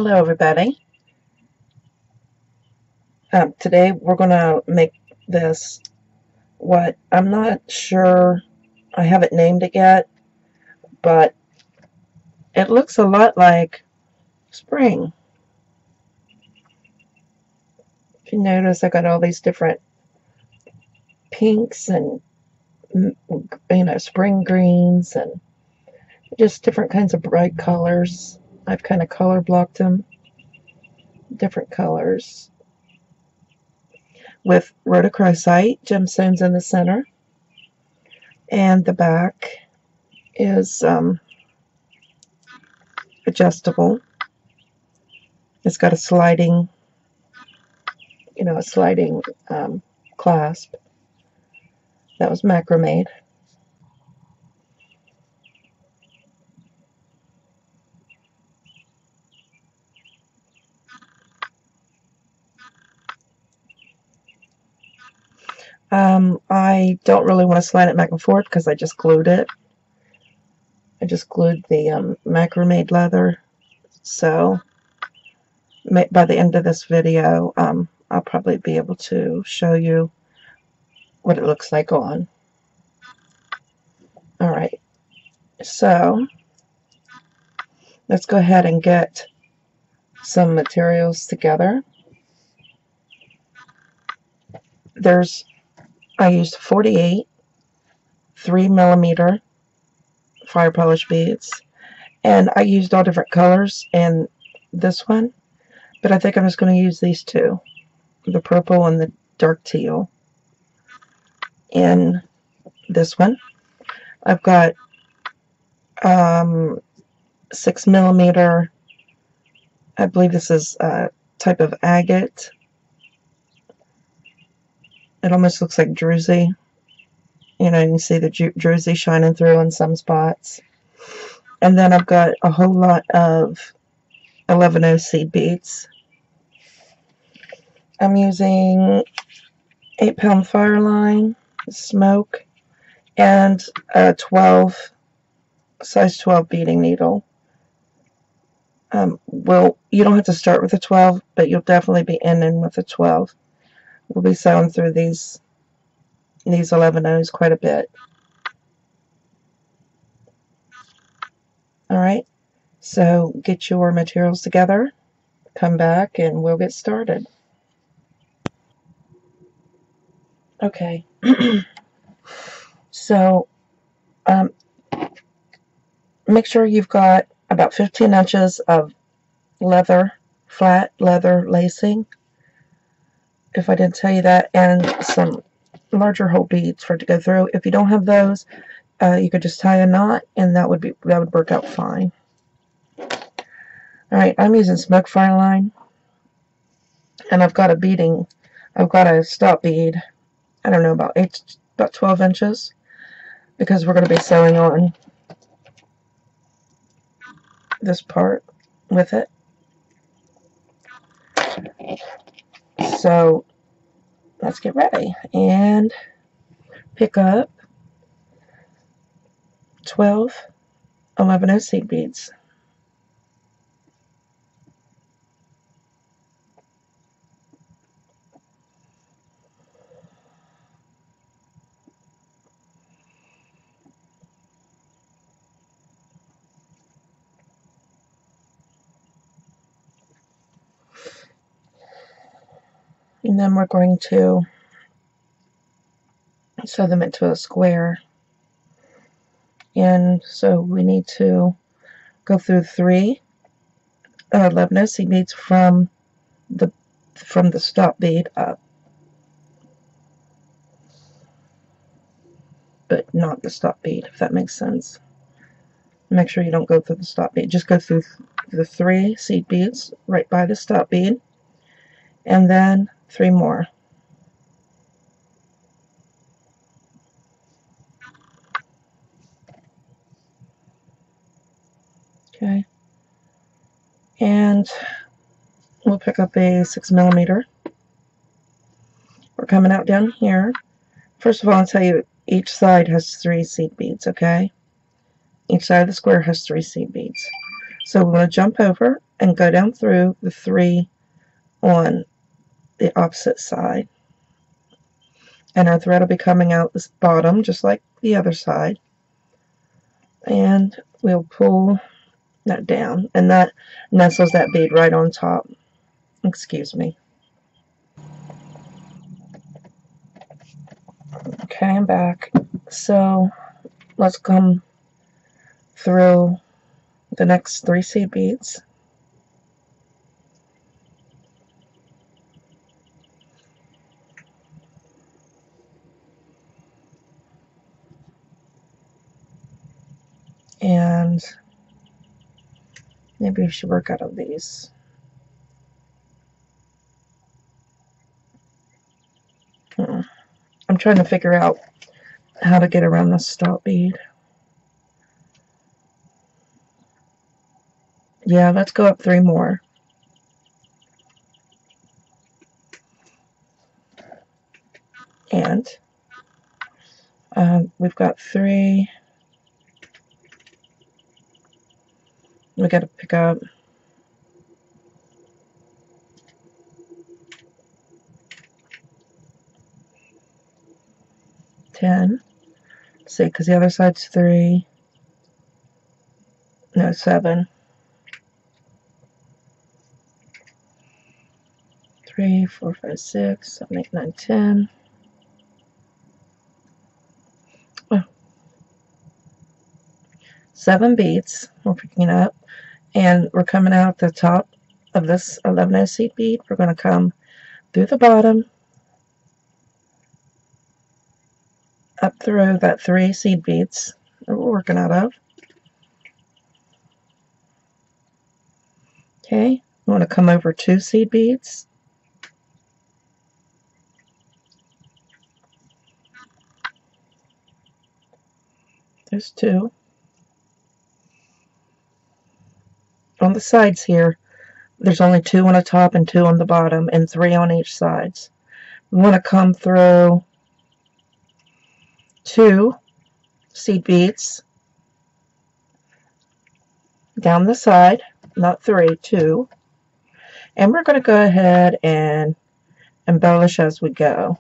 Hello everybody. Today we're going to make this what I'm not sure, I haven't named it yet, but it looks a lot like spring. If you notice, I got all these different pinks and spring greens and just different kinds of bright colors. I've kind of color blocked them, different colors, with rhodochrosite gemstones in the center, and the back is adjustable. It's got a sliding, clasp. That was macrame. I don't really want to slide it back and forth because I just glued it. I just glued the macrame leather. So by the end of this video, I'll probably be able to show you what it looks like on. Alright, so let's go ahead and get some materials together. I used 48 3mm fire polish beads, and I used all different colors in this one, but I think I'm just going to use these two, the purple and the dark teal. In this one, I've got 6mm, I believe this is a type of agate. It almost looks like druzy. You can see the druzy shining through in some spots. And then I've got a whole lot of 11/0 seed beads. I'm using 8-pound fireline, smoke, and a size 12 beading needle. Well, you don't have to start with a 12, but you'll definitely be ending with a 12. We'll be sewing through these 11/0s quite a bit. Alright, so get your materials together, come back, and we'll get started. Okay, so make sure you've got about 15 inches of leather, flat leather lacing, if I didn't tell you that, and some larger hole beads for it to go through. If you don't have those, you could just tie a knot, and that would work out fine. Alright, I'm using smoke fireline, and I've got a stop bead, I don't know, about 12 inches, because we're going to be sewing on this part with it. So let's get ready and pick up 12 11/0 seed beads. And then we're going to sew them into a square. And so we need to go through 3 11/0 seed beads from the stop bead up, but not the stop bead, if that makes sense. Make sure you don't go through the stop bead. Just go through the 3 seed beads right by the stop bead, and then 3 more. Okay, and we'll pick up a 6mm. We're coming out down here. First of all, I'll tell you, each side has 3 seed beads, okay? Each side of the square has 3 seed beads. So we're going to jump over and go down through the 3 on the opposite side. And our thread will be coming out this bottom just like the other side. And we'll pull that down, and that nestles that bead right on top. Excuse me. Okay, I'm back. So let's come through the next 3 seed beads. And maybe we should work out of these. I'm trying to figure out how to get around this stop bead. Yeah, let's go up 3 more. And we've got 3. We got to pick up 10. Let's see, because the other side's 3. No, 7. 3, 4, 5, 6, 7, 8, 9, 10. Oh. 7 beads we're picking up, and we're coming out the top of this 11 seed bead. We're going to come through the bottom, up through that 3 seed beads that we're working out of. Okay, we want to come over 2 seed beads. There's 2. On the sides here, there's only 2 on the top and 2 on the bottom, and 3 on each side. We want to come through 2 seed beads down the side, not 3, 2. And we're going to go ahead and embellish as we go.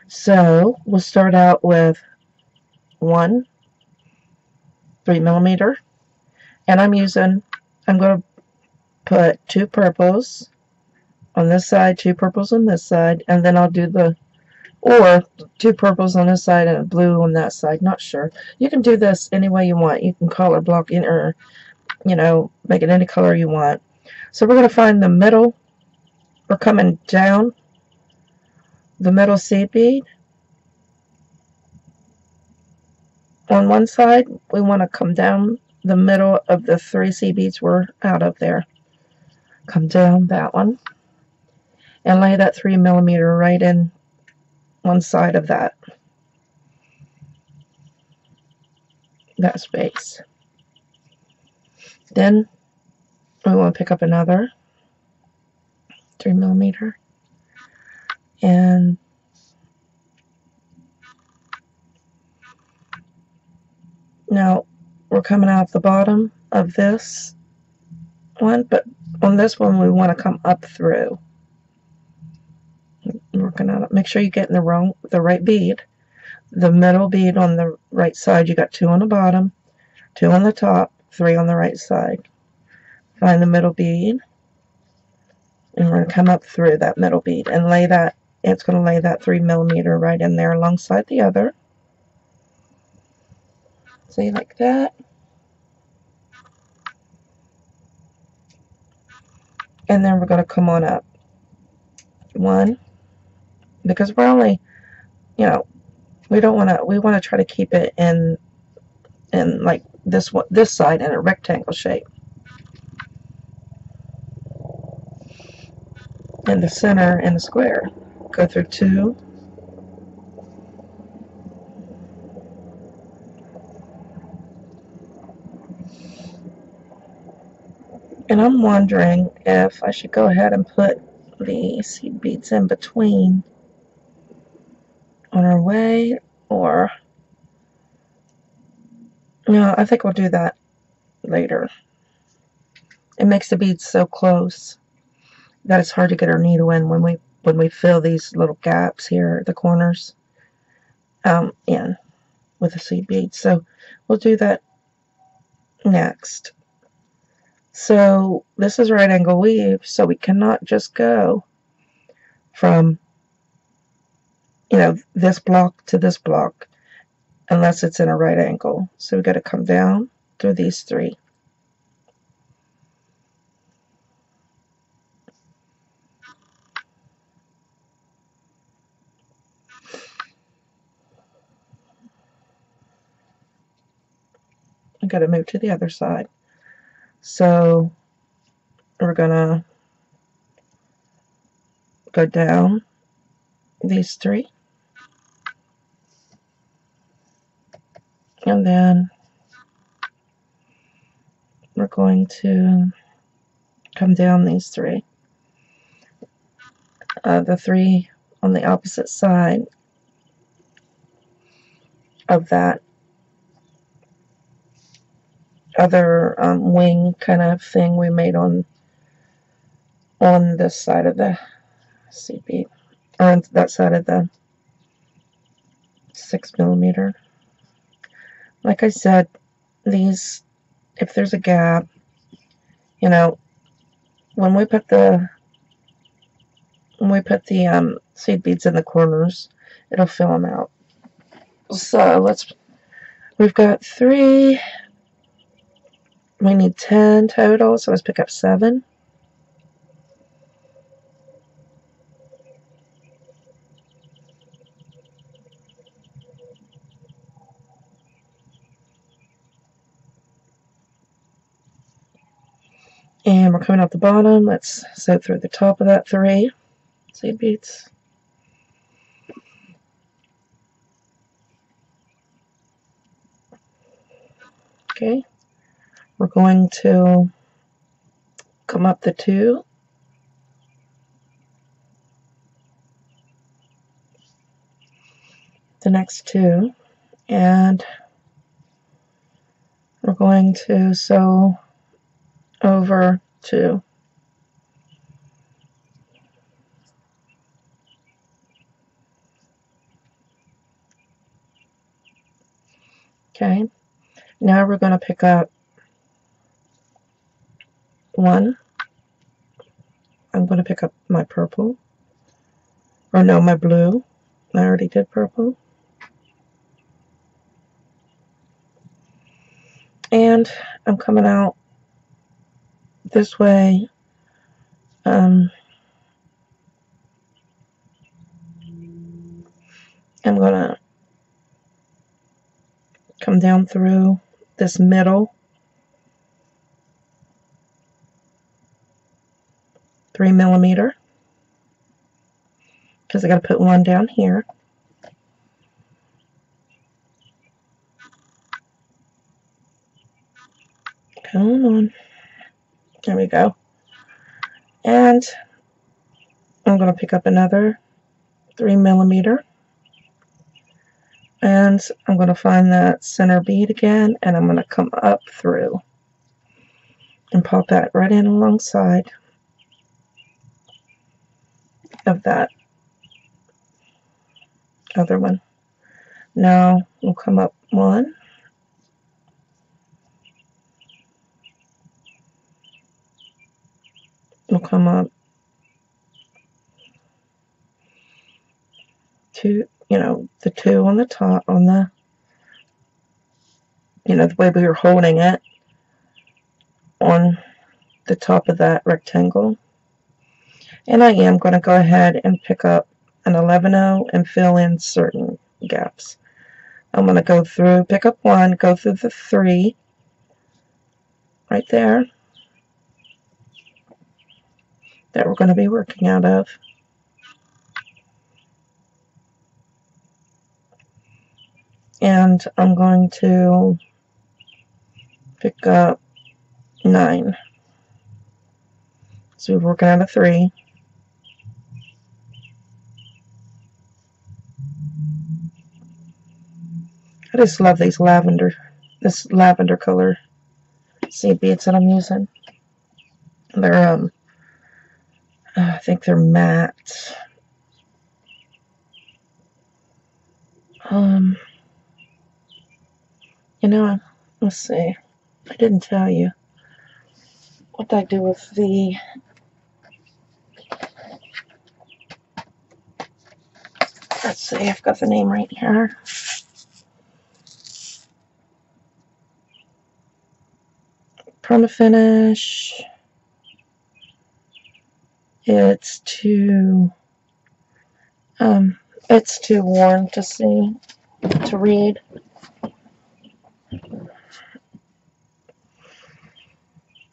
So we'll start out with 1 3mm, and I'm going to put 2 purples on this side, 2 purples on this side, and then I'll do or 2 purples on this side and a blue on that side. Not sure. You can do this any way you want. You can color block in, or make it any color you want. So we're going to find the middle. We're coming down the middle seed bead. On one side, we want to come down the middle of the 3 seed beads we're out of there. Come down that one and lay that 3mm right in one side of that space. Then we want to pick up another 3mm, and now we're coming out the bottom of this one, but on this one we want to come up through. Working on it. Make sure you get in the right bead. The middle bead on the right side, you got 2 on the bottom, 2 on the top, 3 on the right side. Find the middle bead, and we're going to come up through that middle bead and lay that. It's going to lay that 3mm right in there alongside the other. See, like that. And then we're going to come on up 1, because we're only, we don't want to. We want to try to keep it in like this side in a rectangle shape. In the center in the square, go through 2. And I'm wondering if I should go ahead and put the seed beads in between on our way, or no, I think we'll do that later. It makes the beads so close that it's hard to get our needle in when we fill these little gaps here, the corners, in with the seed beads. So we'll do that next. So this is right angle weave, so we cannot just go from, you know, this block to this block unless it's in a right angle. So we've got to come down through these three. I've got to move to the other side. So we're gonna go down these three, and then we're going to come down these three. The three on the opposite side of that other wing kind of thing we made on this side of the seed bead, or on that side of the 6mm. Like I said, these, if there's a gap, you know, when we put the seed beads in the corners, it'll fill them out. So we've got 3. We need 10 total, so let's pick up 7. And we're coming out the bottom. Let's sew through the top of that 3 seed beads. Okay, we're going to come up the 2, the next 2, and we're going to sew over 2. Okay, now we're going to pick up 1. I'm going to pick up my purple, or no, my blue. I already did purple. And I'm coming out this way. I'm going to come down through this middle 3mm, because I got to put 1 down here. Come on. There we go. And I'm going to pick up another 3mm, and I'm going to find that center bead again, and I'm going to come up through and pop that right in alongside of that other one. Now we'll come up 1, we'll come up 2, you know, the 2 on the top, on the, you know, the way we were holding it on the top of that rectangle. And I am going to go ahead and pick up an 11-0 and fill in certain gaps. I'm going to go through, pick up 1, go through the 3 right there that we're going to be working out of. And I'm going to pick up 9. So we're working out of 3. I just love this lavender color seed beads that I'm using. They're I think they're matte. You know, let's see. I didn't tell you what I do with the. Let's see. I've got the name right here. Permafinish. It's too worn to see, to read.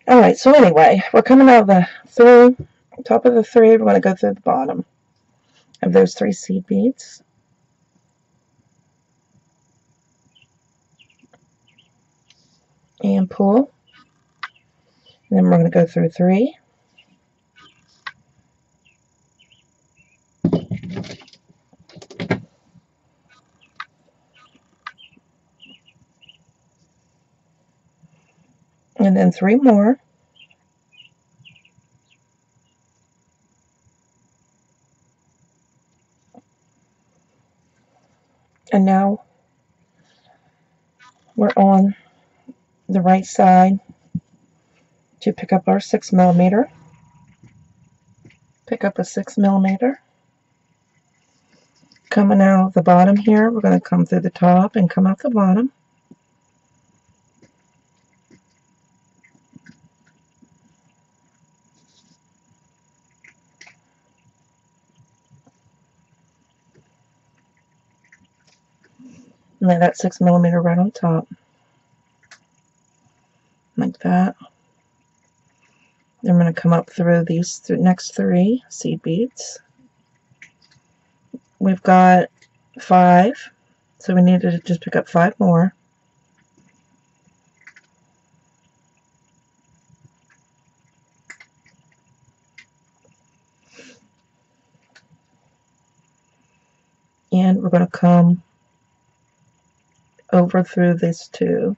Alright, so anyway, we're coming out of the top of the 3, we're going to go through the bottom of those 3 seed beads. And pull. And then we're going to go through 3. And then 3 more. And now we're on the right side to pick up our 6mm. Pick up a 6mm. Coming out of the bottom here, we're going to come through the top and come out the bottom. And lay that 6mm right on top. Like that. Then we're going to come up through these next 3 seed beads. We've got 5, so we need to just pick up 5 more. And we're going to come over through these 2.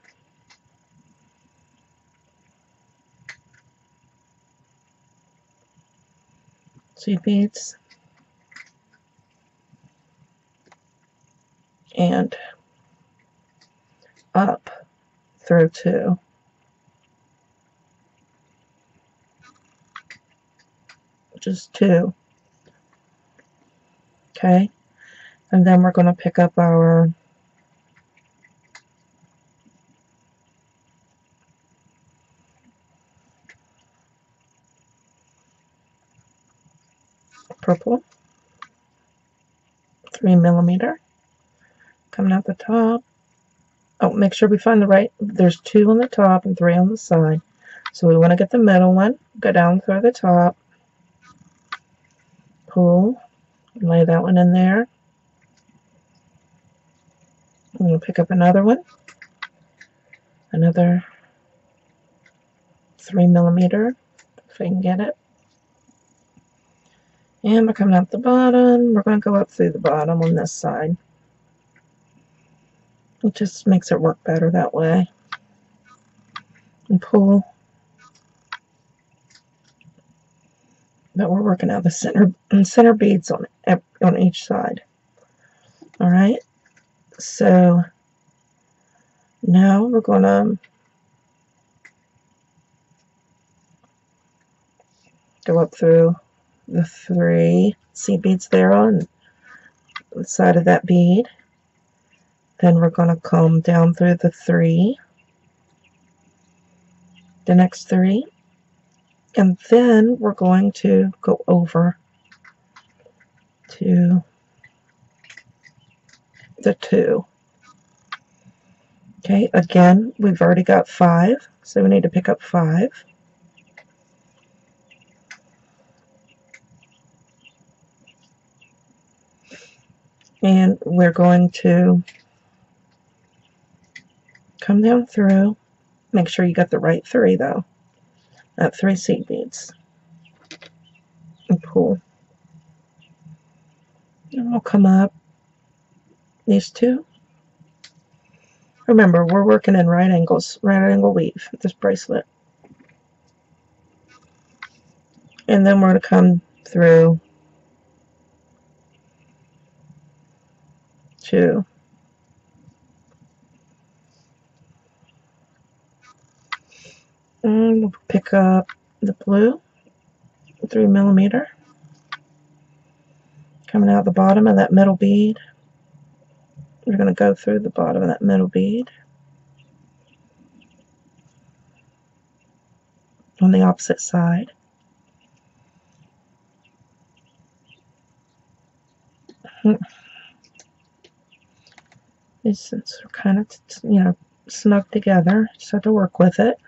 Seed beads. And up through 2. Just 2. Okay. And then we're going to pick up our purple 3mm coming out the top. Oh, make sure we find the right. There's 2 on the top and 3 on the side. So we want to get the middle one. Go down through the top. Pull. Lay that one in there. I'm going to pick up another one. Another 3mm, if I can get it. And we're coming out the bottom. We're going to go up through the bottom on this side. It just makes it work better that way. And pull. But we're working out the center beads on each side. All right. So now we're going to go up through the 3 seed beads there on the side of that bead. Then we're going to come down through the 3, the next 3, and then we're going to go over to the 2. Okay, again, we've already got 5, so we need to pick up 5. And we're going to come down through. Make sure you got the right 3 though. Not 3 seed beads. And pull. And we'll come up these 2. Remember, we're working in right angles, right angle weave with this bracelet. And then we're going to come through 2. And we'll pick up the blue, 3mm, coming out the bottom of that middle bead. We're going to go through the bottom of that middle bead on the opposite side. These are kind of, snug together. Just have to work with it.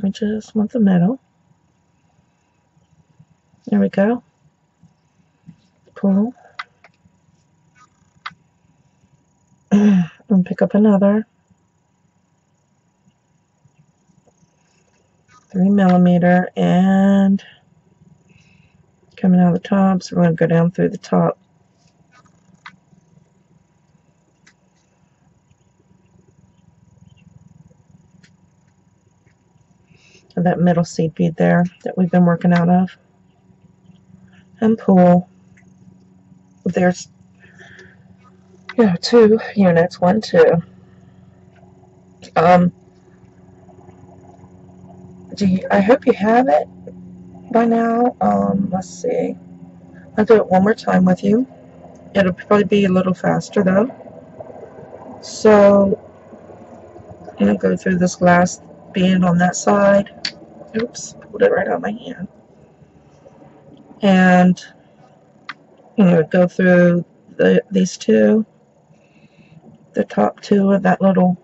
We just want the middle. There we go. Pull. And pick up another 3mm, and coming out of the top, so we're going to go down through the top of that middle seed bead there that we've been working out of, and pull. There's 2 units, 1, 2. I hope you have it by now. Let's see. I'll do it one more time with you. It'll probably be a little faster though. So I'm going to go through this last bead on that side. Oops, pulled it right out of my hand. And I'm going to go through these 2, the top 2 of that little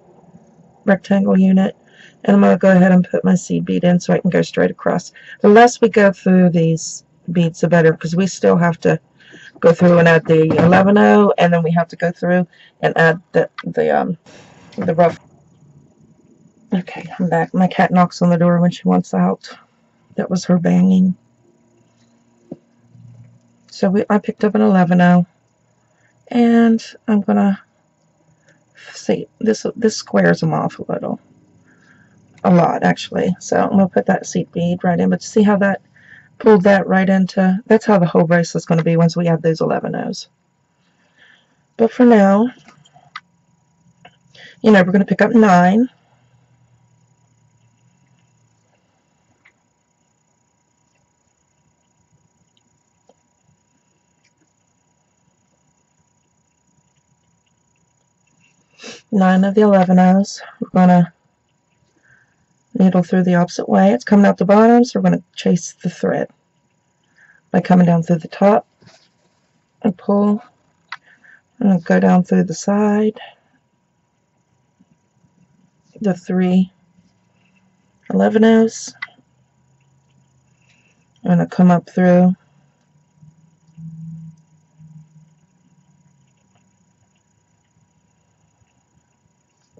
rectangle unit. And I'm going to go ahead and put my seed bead in so I can go straight across. The less we go through these beads, the better, because we still have to go through and add the 11-0, and then we have to go through and add the rough. Okay, I'm back. My cat knocks on the door when she wants out. That was her banging. So I picked up an 11-0, and I'm gonna see, this squares them off a lot actually. So I'm gonna put that seed bead right in, but see how that pulled that right into, that's how the whole bracelet's going to be once we add those 11-0s. But for now, we're going to pick up 9. Nine of the 11-0s. We're going to needle through the opposite way. It's coming out the bottom, so we're going to chase the thread by coming down through the top and pull. I'm going to go down through the side, the 3 11-0s. I'm going to come up through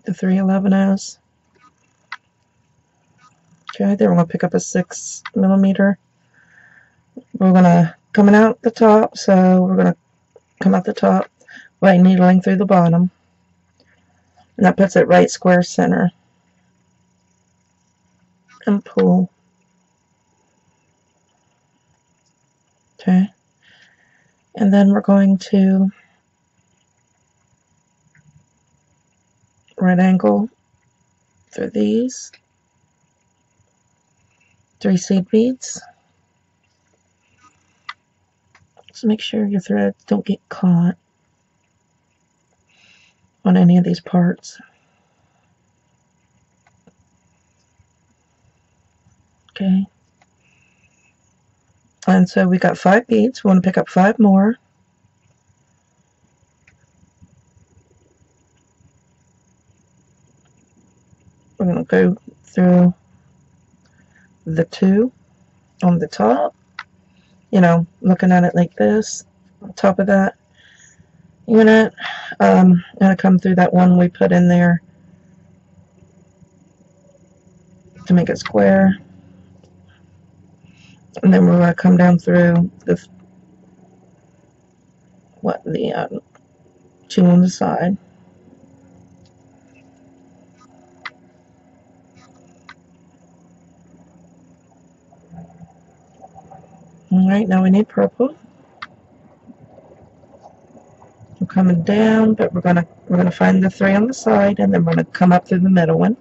the 3 11-0s. Okay, then we're going to pick up a 6mm. We're going to coming out the top, so we're going to come out the top by needling through the bottom, and that puts it right square center, and pull. Okay, and then we're going to right angle through these 3 seed beads. Just make sure your threads don't get caught on any of these parts. Okay, and so we got 5 beads. We want to pick up 5 more. We're going to go through the 2 on the top, looking at it like this, on top of that unit. I'm going to come through that one we put in there to make it square, and then we're going to come down through the 2 on the side. Alright, now we need purple. We're coming down, but we're gonna find the 3 on the side, and then we're gonna come up through the middle one.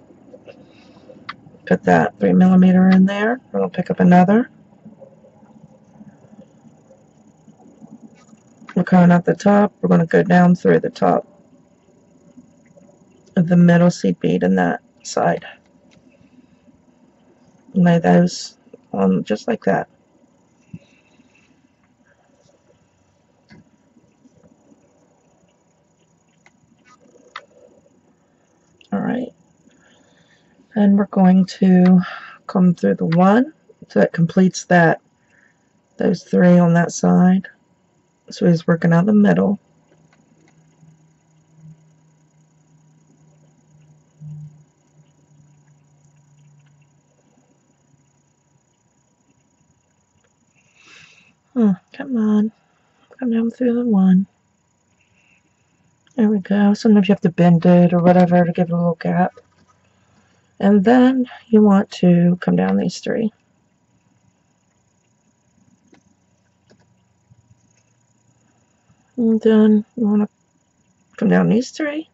Put that 3mm in there. We're gonna pick up another. We're coming out the top. We're gonna go down through the top of the middle seed bead in that side. Lay those on just like that. Alright. And we're going to come through the 1, so that completes that, those 3 on that side. So he's working out the middle. Come on. Come down through the 1. There we go. Sometimes you have to bend it or whatever to give it a little gap. And then you want to come down these 3. And then you want to come down these 3.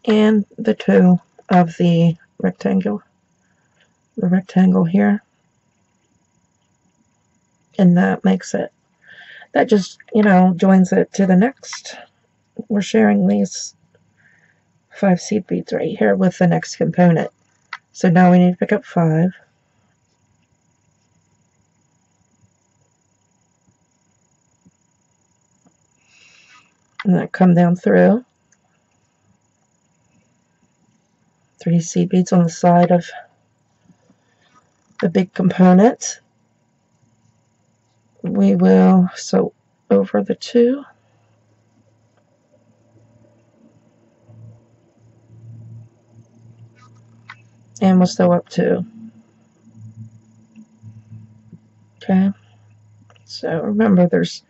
And the 2 of the rectangle. The rectangle here. And that makes it. That just, joins it to the next. We're sharing these 5 seed beads right here with the next component. So now we need to pick up 5. And then come down through. 3 seed beads on the side of the big component. We will sew over the 2. And we'll sew up 2. Okay. So remember, there's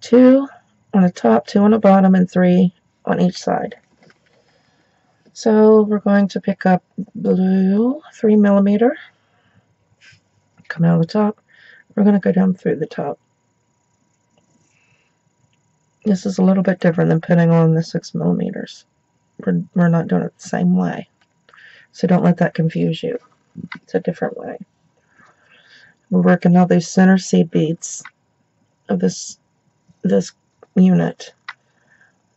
2 on the top, 2 on the bottom, and 3 on each side. So we're going to pick up blue 3mm. Come out of the top. We're going to go down through the top. This is a little bit different than putting on the 6mm. We're not doing it the same way. So don't let that confuse you. It's a different way. We're working all these center seed beads of this unit.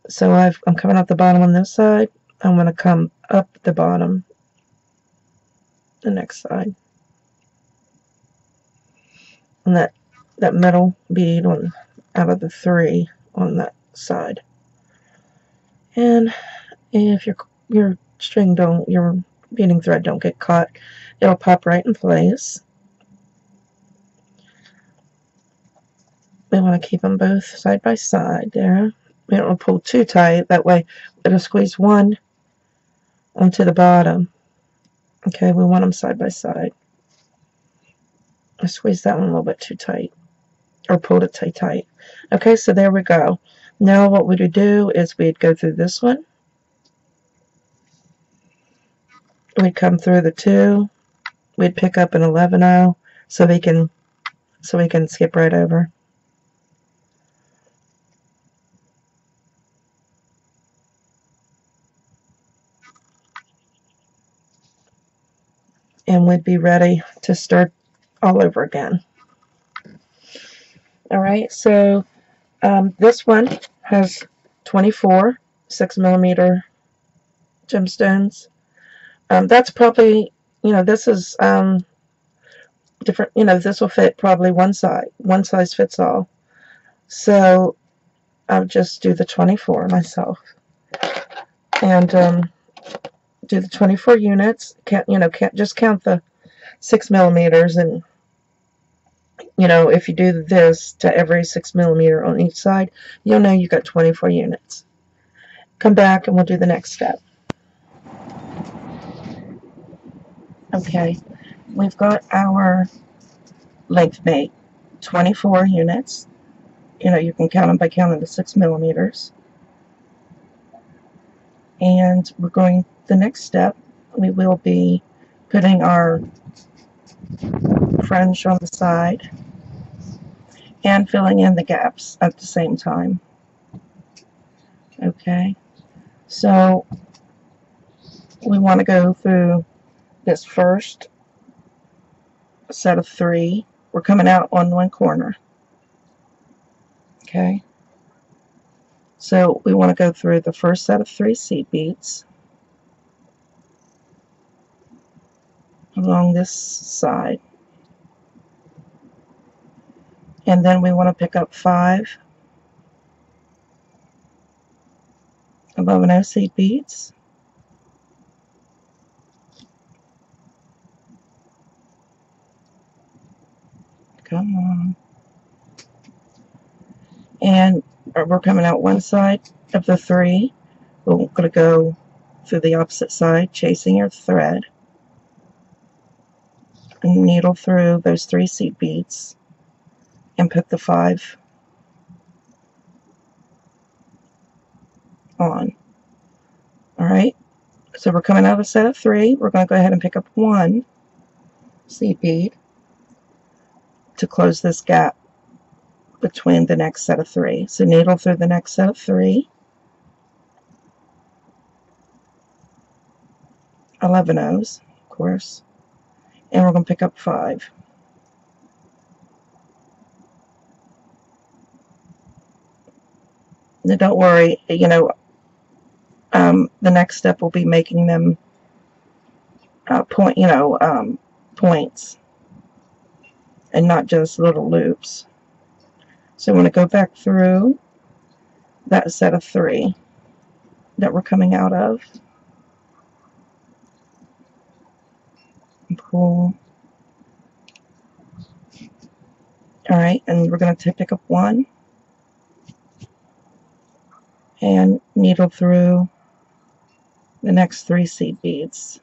So I'm coming out the bottom on this side. I'm going to come up the bottom the next side. And that middle bead out of the 3 on that side. And if your beading thread don't get caught, it'll pop right in place. We want to keep them both side by side there. We don't want to pull too tight, that way it'll squeeze one onto the bottom. Okay, we want them side by side. I squeezed that one a little bit too tight, or pulled it too tight. Okay, so there we go. Now what we'd do is we'd go through this one. We'd come through the 2. We'd pick up an 11-0 so we can skip right over. And we'd be ready to start all over again. Alright, so this one has 24 6mm gemstones. That's probably, this is different, this will fit probably one size fits all. So I'll just do the 24 myself. And do the 24 units. Can't just count the 6mm, and if you do this to every 6mm on each side, you'll know you got 24 units. Come back and we'll do the next step. Okay, we've got our length made, 24 units. You can count them by counting the 6mm. And we're going, the next step, we will be putting our fringe on the side. and filling in the gaps at the same time. Okay, so we want to go through this first set of 3. We're coming out on one corner. Okay, so we want to go through the first set of 3 seed beads along this side, and then we want to pick up 5 11-0 seed beads, come on, and we're coming out one side of the 3. We're going to go through the opposite side, chasing your thread, and needle through those 3 seed beads and put the 5 on. Alright, so we're coming out of a set of 3. We're going to go ahead and pick up 1 seed bead to close this gap between the next set of 3. So needle through the next set of 3, 11-0s, of course, and we're going to pick up 5. Now don't worry, the next step will be making them points and not just little loops. So I'm going to go back through that set of 3 that we're coming out of and pull. Alright, and we're going to pick up 1 and needle through the next 3 seed beads.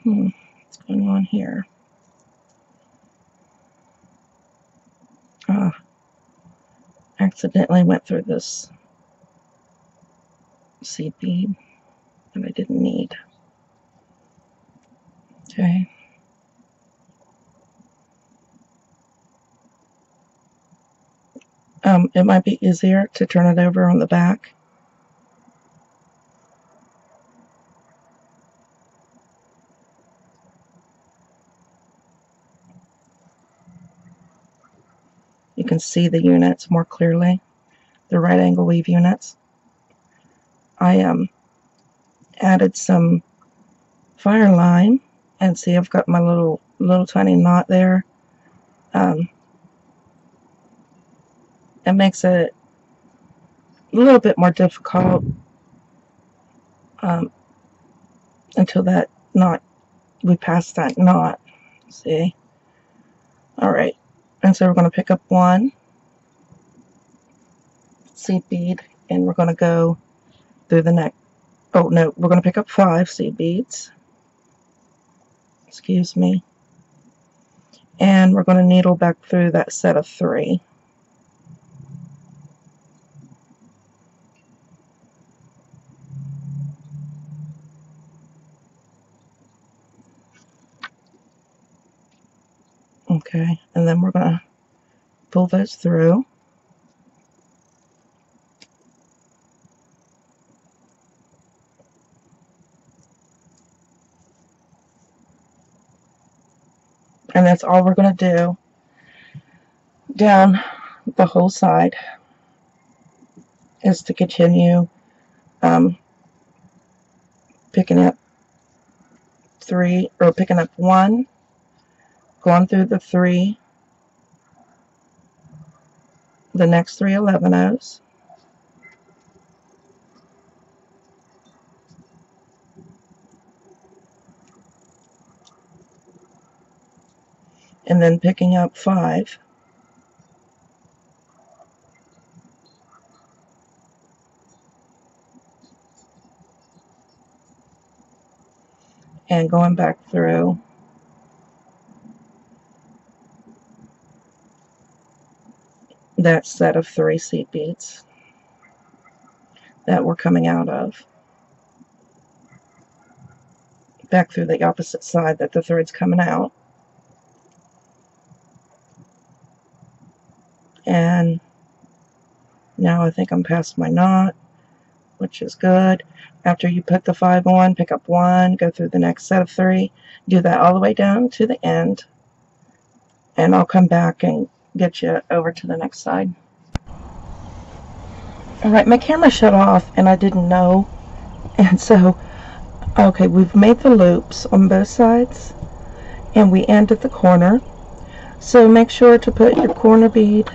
What's going on here? Accidentally went through this seed bead that I didn't need. Okay. It might be easier to turn it over on the back. You can see the units more clearly, the right angle weave units. I added some fireline, and see I've got my little tiny knot there. It makes it a little bit more difficult until that knot, we pass that knot. See? Alright, and so we're going to pick up 1 seed bead, and we're going to go through the neck. Oh no, we're going to pick up 5 seed beads. Excuse me. And we're going to needle back through that set of 3. Okay, and then we're going to pull those through. And that's all we're going to do down the whole side, is to continue picking up 3, or picking up 1, going through the 3, the next 3 11-0s, and then picking up 5 and going back through that set of 3 seed beads that we're coming out of, back through the opposite side that the thread's coming out. And now I think I'm past my knot, which is good. After you put the 5 on, pick up 1, go through the next set of 3, do that all the way down to the end, and I'll come back and get you over to the next side. Alright, my camera shut off and I didn't know, and so, okay, we've made the loops on both sides, and we end at the corner. So make sure to put your corner bead,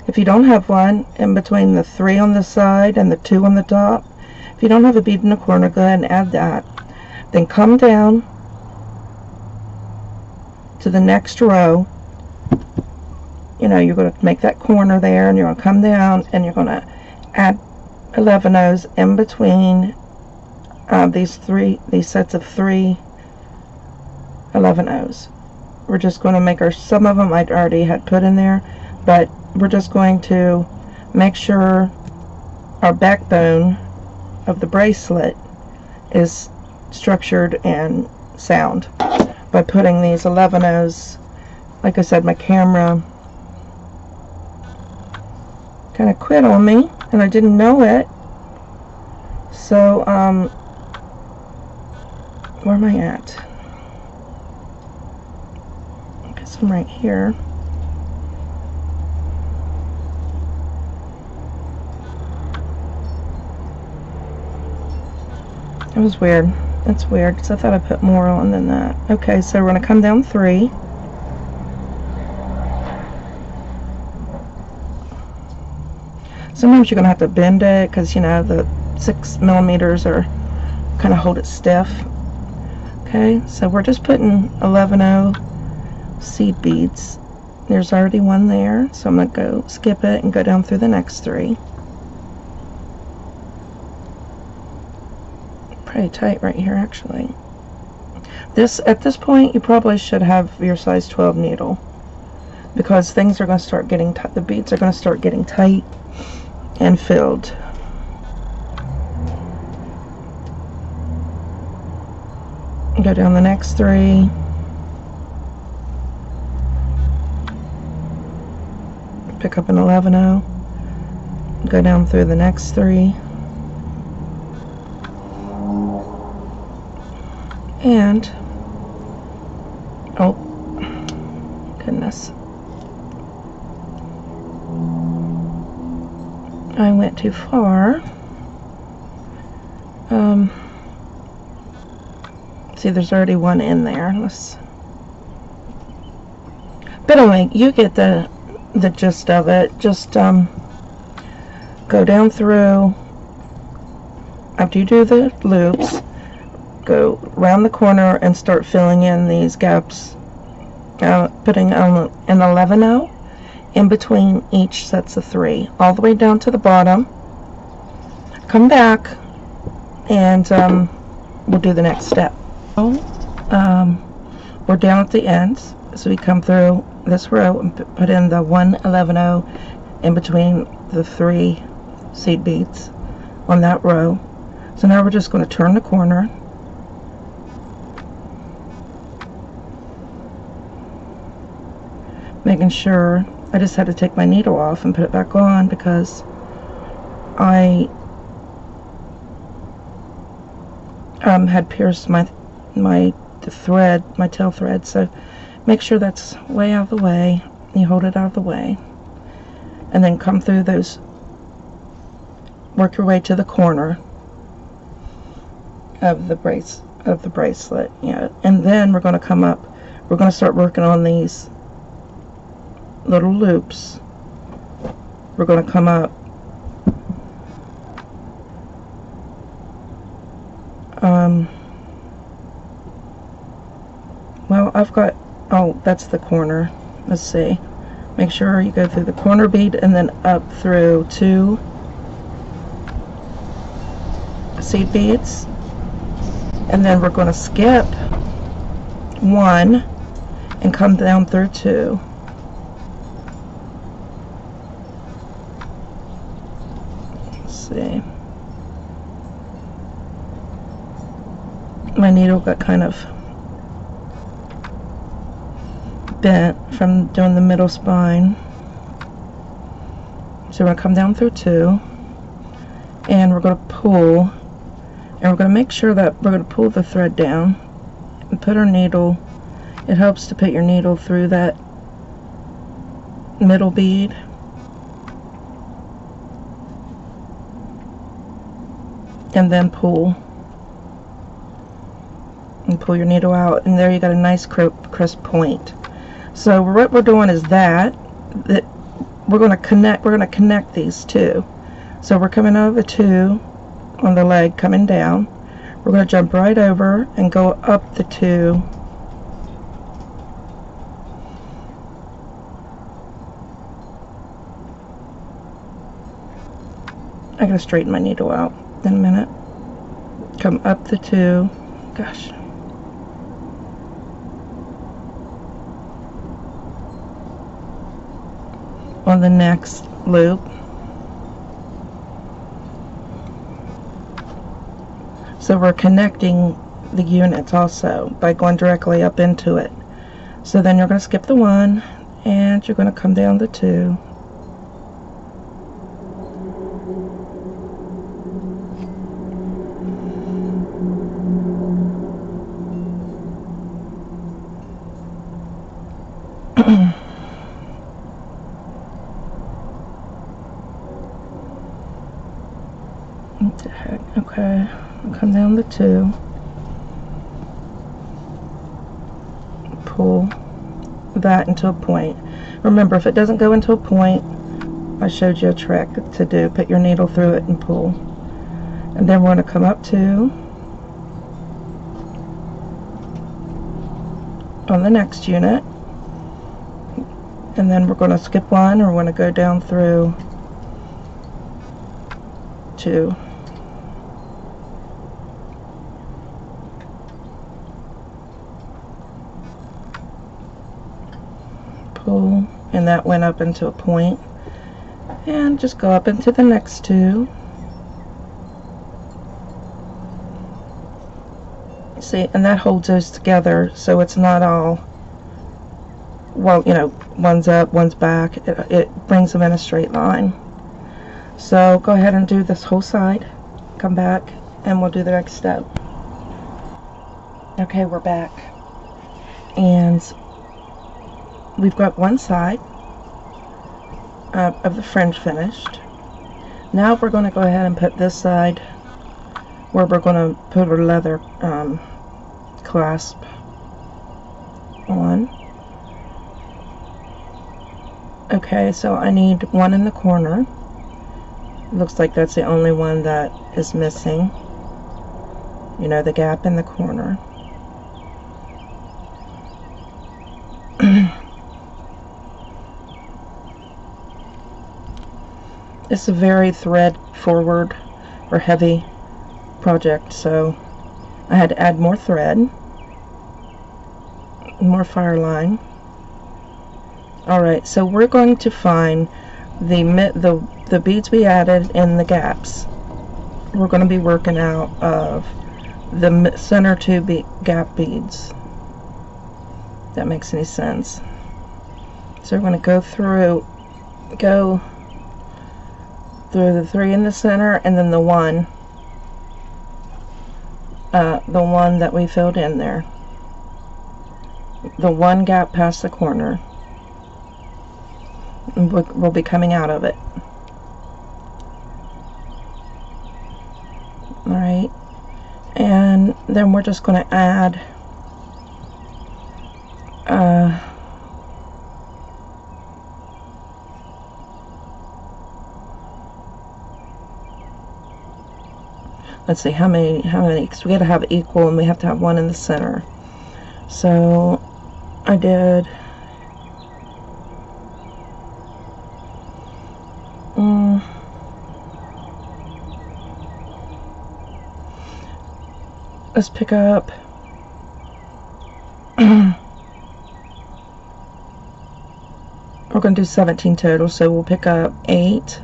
if you don't have one, in between the 3 on the side and the 2 on the top. If you don't have a bead in the corner, go ahead and add that. Then come down to the next row. You know, you're going to make that corner there, and you're going to come down and you're going to add 11 O's in between these sets of 3 11 O's. We're just going to make some of them I already had put in there, but we're just going to make sure our backbone of the bracelet is structured and sound by putting these 11 O's. Like I said, my camera kind of quit on me and I didn't know it. So where am I at? I guess I'm right here. It was weird. That's weird because I thought I put more on than that. Okay, so we're going to come down 3. Sometimes you're going to have to bend it because, you know, the 6 millimeters are kind of hold it stiff. Okay, so we're just putting 11O seed beads. There's already one there, so I'm going to go skip it and go down through the next 3. Pretty tight right here, actually. At this point, you probably should have your size 12 needle, because things are going to start getting tight. The beads are going to start getting tight and filled. Go down the next 3. Pick up an 11O. Go down through the next 3. And, oh, goodness. I went too far. See, there's already one in there. But anyway, you get the gist of it. Just go down through. After you do the loops, go around the corner and start filling in these gaps, putting an 11O in between each sets of 3, all the way down to the bottom. Come back and we'll do the next step. We're down at the ends, so we come through this row and put in the 1 11O in between the 3 seed beads on that row. So now we're just going to turn the corner, making sure. I just had to take my needle off and put it back on because I had pierced my tail thread. So make sure that's way out of the way. You hold it out of the way, and then come through those. Work your way to the corner of the bracelet. Yeah, and then we're going to come up. We're going to start working on these little loops. We're going to come up well, I've got, oh, that's the corner. Let's see, make sure you go through the corner bead and then up through 2 seed beads, and then we're going to skip 1 and come down through 2. Let's see. My needle got kind of bent from doing the middle spine. So we're going to come down through 2, and we're going to pull, and we're going to make sure that we're going to pull the thread down and put our needle. It helps to put your needle through that middle bead. And then pull. And pull your needle out, and there you got a nice crisp point. So what we're doing is that we're going to connect these two. So we're coming over the 2 on the leg, coming down. We're going to jump right over and go up the 2. I gotta straighten my needle out in a minute. Come up the 2. Gosh. On the next loop. So we're connecting the units also by going directly up into it. So then you're going to skip the 1 and you're going to come down the 2. What the heck? Okay, I'll come down the 2, pull that into a point. Remember, if it doesn't go into a point, I showed you a trick to do. Put your needle through it and pull. And then we're going to come up 2 on the next unit, and then we're going to skip 1, or we're going to go down through 2. Pull, and that went up into a point, and just go up into the next 2. See, and that holds those together so it's not all, well, you know, one's up, one's back. It brings them in a straight line. So go ahead and do this whole side, come back, and we'll do the next step. Okay, we're back, and we've got one side of the fringe finished. Now we're going to go ahead and put this side where we're going to put our leather clasp on. Okay, so I need 1 in the corner. Looks like that's the only one that is missing. You know, the gap in the corner. It's a very thread forward or heavy project, so I had to add more thread, more fireline. Alright, so we're going to find the beads we added in the gaps. We're going to be working out of the center 2 gap beads. If that makes any sense. So we're going to go through the 3 in the center, and then the 1 that we filled in there, the 1 gap past the corner, and we'll be coming out of it. Alright, and then we're just going to add let's see how many, because we got to have equal, and we have to have 1 in the center. So I did let's pick up we're going to do 17 total, so we'll pick up 8,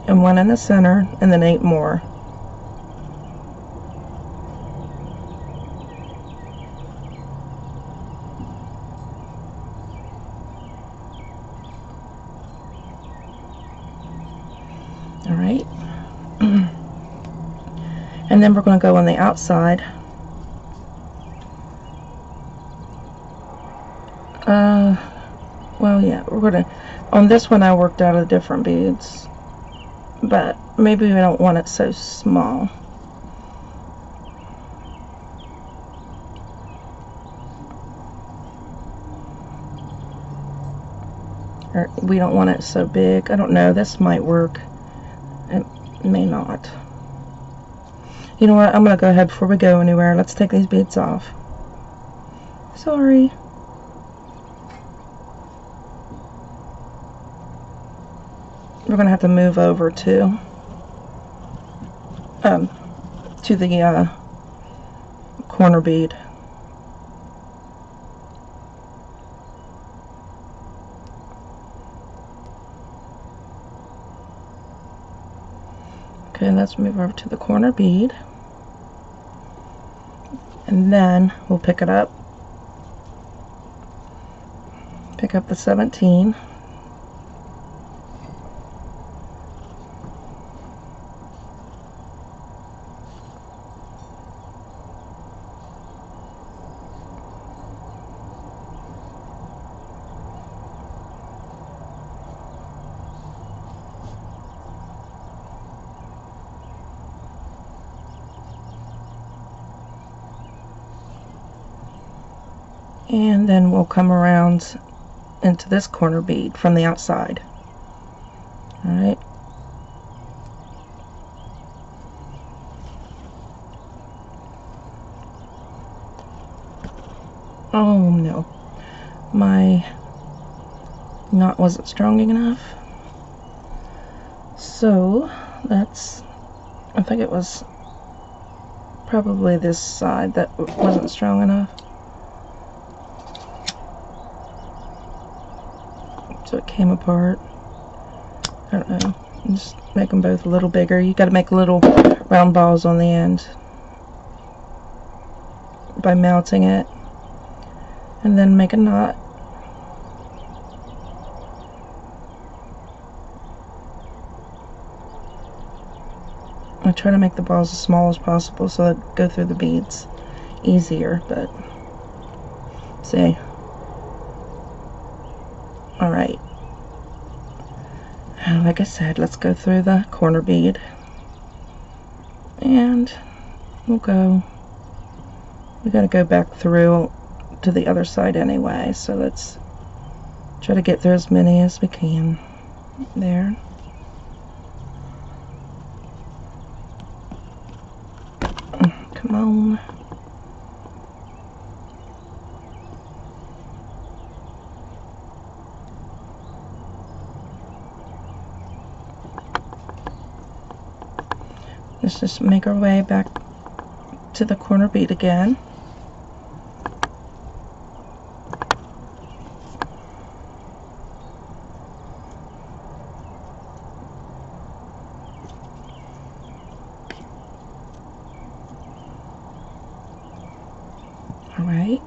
and 1 in the center, and then 8 more. All right. And then we're going to go on the outside. Well, yeah, we're going to, on this one I worked out of different beads, but maybe we don't want it so small. Or we don't want it so big. I don't know, this might work. It may not. You know what, I'm going to go ahead before we go anywhere. Let's take these beads off. Sorry. We're going to have to move over to the corner bead. Okay, let's move over to the corner bead, and then we'll pick it up. Pick up the 17. And then we'll come around into this corner bead from the outside. Alright. Oh no. My knot wasn't strong enough. So that's, I think it was probably this side that wasn't strong enough. So it came apart. I don't know. Just make them both a little bigger. You got to make little round balls on the end by mounting it, and then make a knot. I try to make the balls as small as possible so they go through the beads easier, but see. Alright, like I said, let's go through the corner bead, and we gotta go back through to the other side anyway, so let's try to get through as many as we can. There. Come on. Let's just make our way back to the corner bead again. Alright,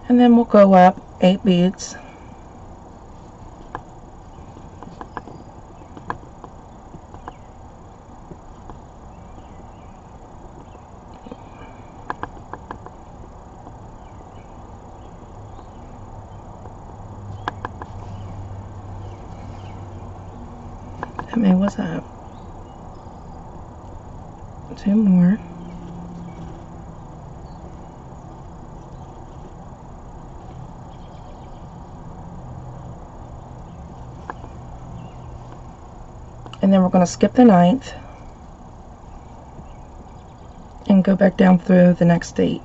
and then we'll go up 8 beads. How many was that? 2 more. And then we're going to skip the 9th and go back down through the next 8.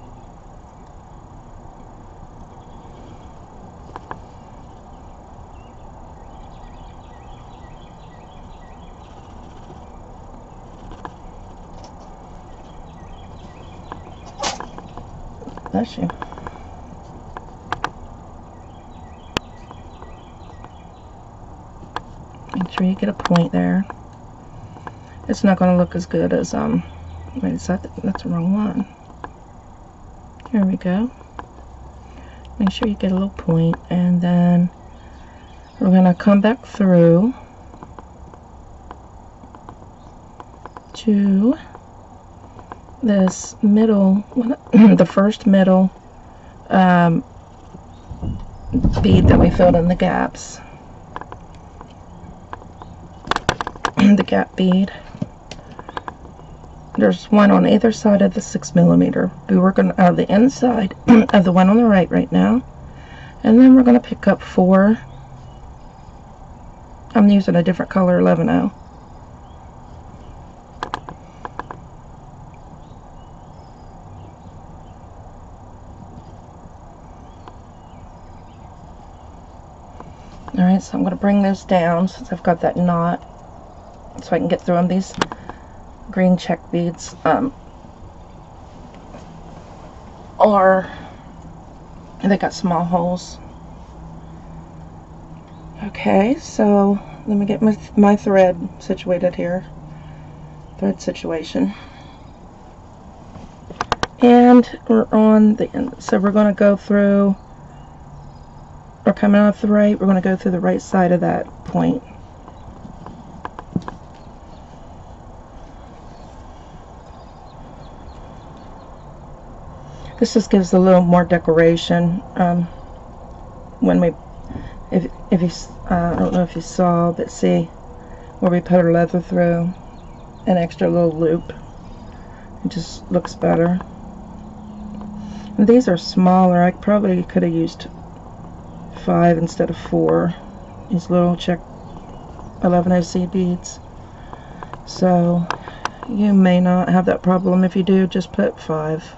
Bless you. Make sure you get a point there. It's not going to look as good as, wait, is that, that's the wrong one. Here we go. Make sure you get a little point, and then we're going to come back through to this middle, the first middle bead that we filled in the gaps. The gap bead. There's one on either side of the 6mm. We're working out of the inside of the one on the right now. And then we're going to pick up 4. I'm using a different color 11-0. Alright, so I'm going to bring those down since I've got that knot so I can get through them. These green check beads they got small holes. Okay, so let me get my thread situated here. Thread situation. And we're on the end. So we're going to go through, we're coming off the right, we're going to go through the right side of that point. This just gives a little more decoration. When we, if you, I don't know if you saw, but see where we put our leather through, an extra little loop. It just looks better. And these are smaller. I probably could have used 5 instead of 4. These little check 11-0 seed beads. So you may not have that problem. If you do, just put 5.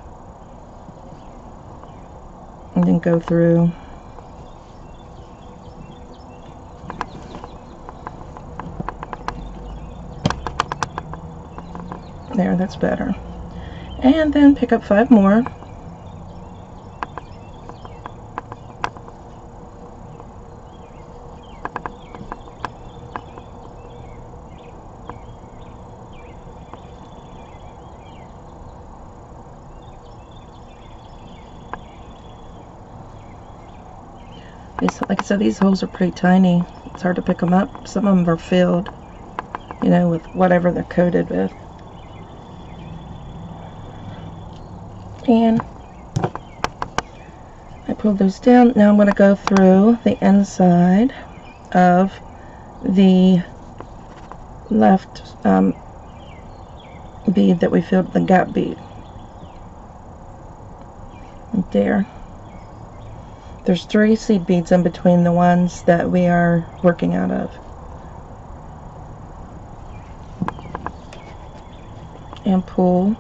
And then go through. There, that's better. And then pick up 5 more. Like I said, these holes are pretty tiny. It's hard to pick them up. Some of them are filled, you know, with whatever they're coated with. And I pulled those down. Now I'm going to go through the inside of the left bead that we filled, the gap bead. Right there. There's 3 seed beads in between the ones that we are working out of. And pull.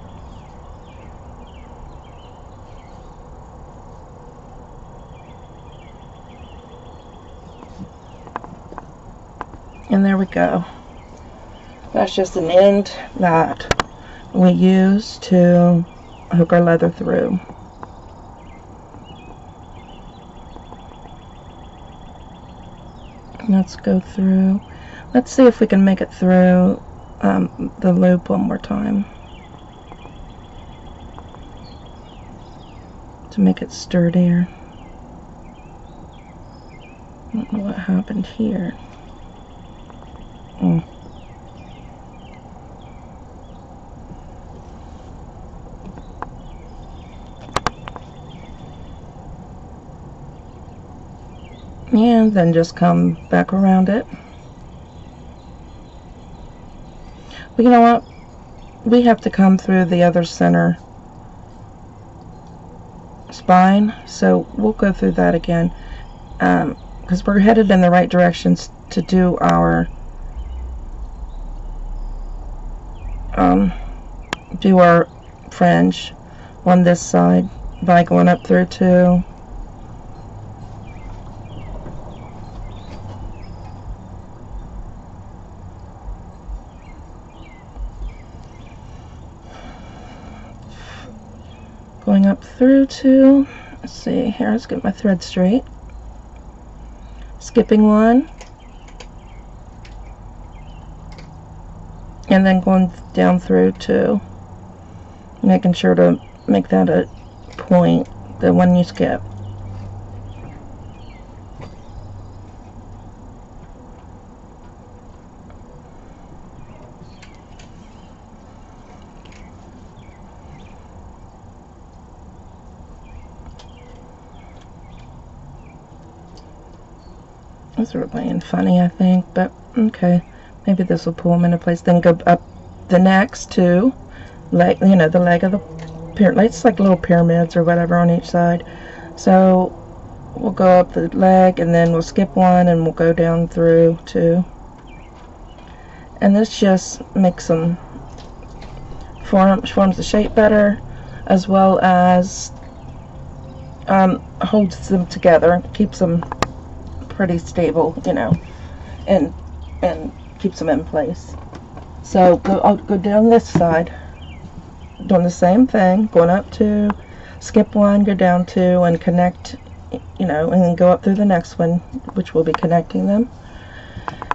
And there we go. That's just an end that we use to hook our leather through. Let's go through. Let's see if we can make it through the loop one more time to make it sturdier. I don't know what happened here. And then just come back around it. But you know what? We have to come through the other center spine, so we'll go through that again because we're headed in the right directions to do our fringe on this side by going up through 2. going up through to, let's see here, let's get my thread straight, skipping one, and then going down through two, making sure to make that a point, the one you skip. Those are playing funny, I think, but okay. Maybe this will pull them into place. Then go up the next two, leg, you know, the leg of the pyramid. It's like little pyramids or whatever on each side. So we'll go up the leg, and then we'll skip one, and we'll go down through two. And this just makes them forms the shape better, as well as holds them together, keeps them pretty stable, you know, and keeps them in place. So I'll go down this side, doing the same thing, going up two, skip one, go down two, and connect, you know, and then go up through the next one, which will be connecting them.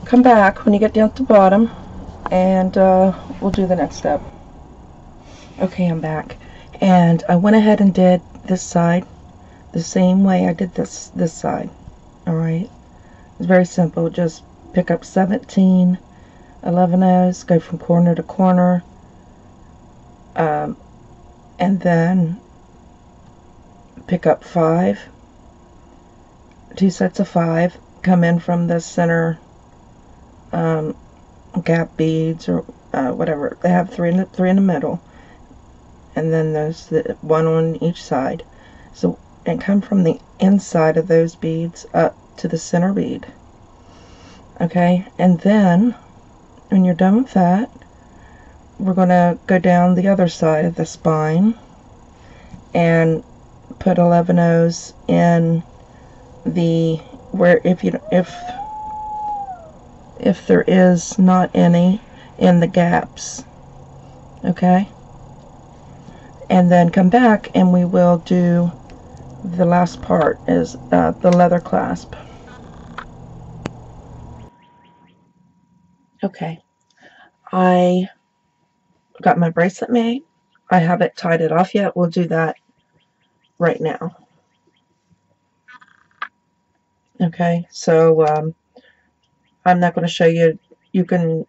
Come back when you get down to the bottom, and we'll do the next step. Okay, I'm back, and I went ahead and did this side the same way I did this side. All right, it's very simple. Just pick up 17 11s, go from corner to corner, and then pick up 5, 2 sets of 5, come in from the center gap beads or whatever. They have three in the middle, and then there's one on each side. So, and come from the inside of those beads up to the center bead. Okay, and then when you're done with that, we're going to go down the other side of the spine and put 11 O's in the where if there is not any in the gaps. Okay, and then come back and we will do the last part is the leather clasp. Okay, I got my bracelet made. I haven't tied it off yet. We'll do that right now. Okay, so I'm not going to show you. You can,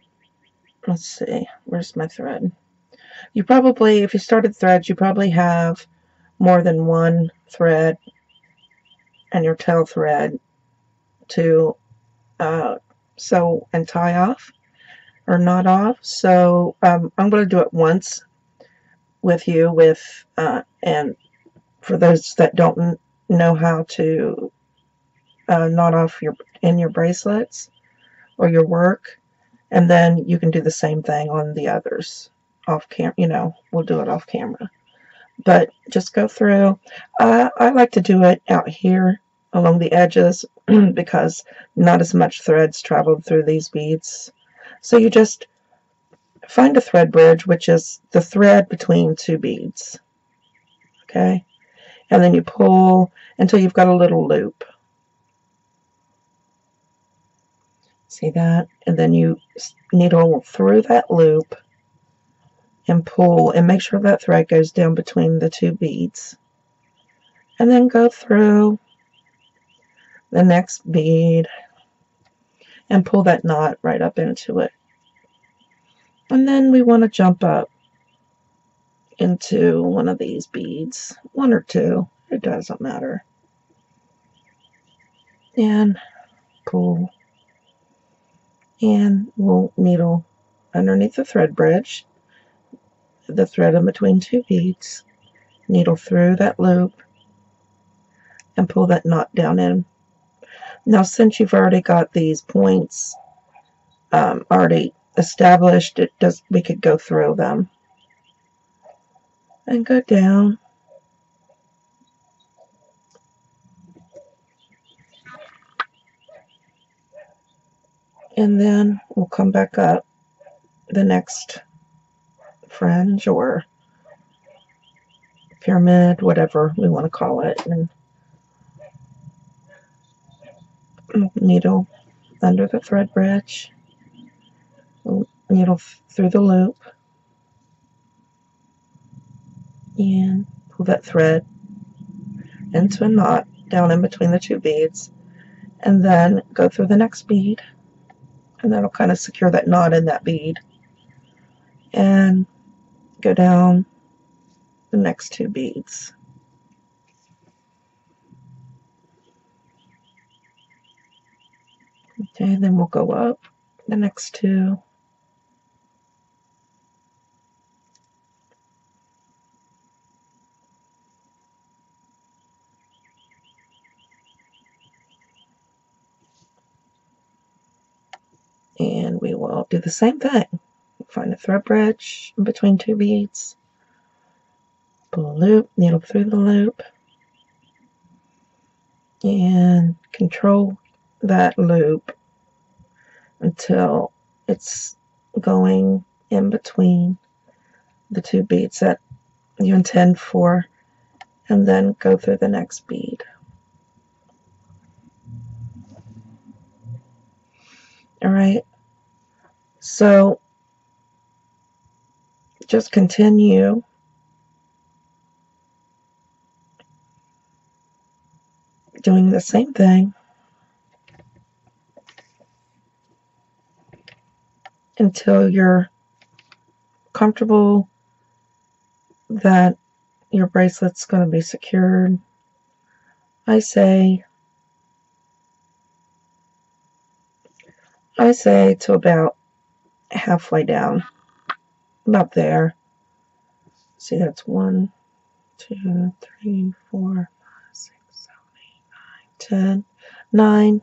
let's see, where's my thread? You probably, if you started threads, you probably have more than one thread and your tail thread to sew and tie off or knot off. So I'm going to do it once with you and for those that don't know how to knot off your bracelets or your work, and then you can do the same thing on the others off camera. You know, we'll do it off camera, but just go through. I like to do it out here along the edges because not as much threads traveled through these beads. So you just find a thread bridge, which is the thread between two beads. Okay, and then you pull until you've got a little loop. See that? And then you needle through that loop and pull, and make sure that thread goes down between the two beads. And then go through the next bead and pull that knot right up into it. And then we want to jump up into one of these beads, one or two, it doesn't matter, and pull, and we'll needle underneath the thread bridge, the thread in between two beads, needle through that loop, and pull that knot down in. Now, since you've already got these points already established, we could go through them and go down. And then we'll come back up the next fringe or pyramid, whatever we want to call it, and needle under the thread bridge, needle through the loop, and pull that thread into a knot down in between the two beads, and then go through the next bead, and that'll kind of secure that knot in that bead, and go down the next two beads. Okay, then we'll go up the next two, and we will do the same thing. Find a thread bridge in between two beads, pull a loop, needle through the loop, and control that loop until it's going in between the two beads that you intend for, and then go through the next bead. Alright, so just continue doing the same thing until you're comfortable that your bracelet's going to be secured. I say to about halfway down, about there. See, that's 1, 2, 3, 4, 5, 6, 7, 8, 9, 10, 9.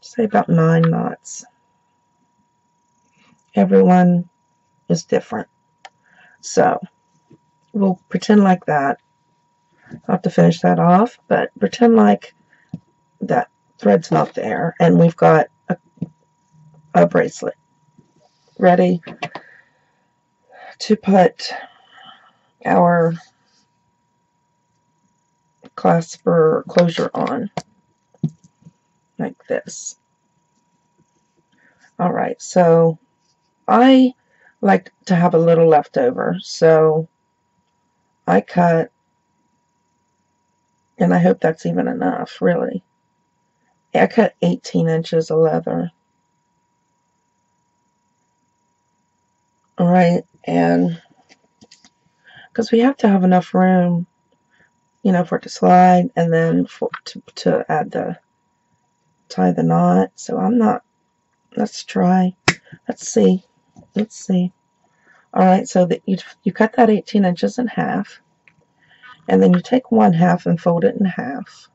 Say about 9 knots. Everyone is different. So we'll pretend like that. I'll have to finish that off, but pretend like that thread's not there, and we've got a bracelet ready to put our clasp or closure on, like this. Alright, so I like to have a little left over, so I cut, and I hope that's even enough, really. I cut 18 inches of leather. Alright, and because we have to have enough room, you know, for it to slide, and then to add tie the knot. So I'm not, let's try, let's see. Alright, so that you cut that 18 inches in half, and then you take one half and fold it in half.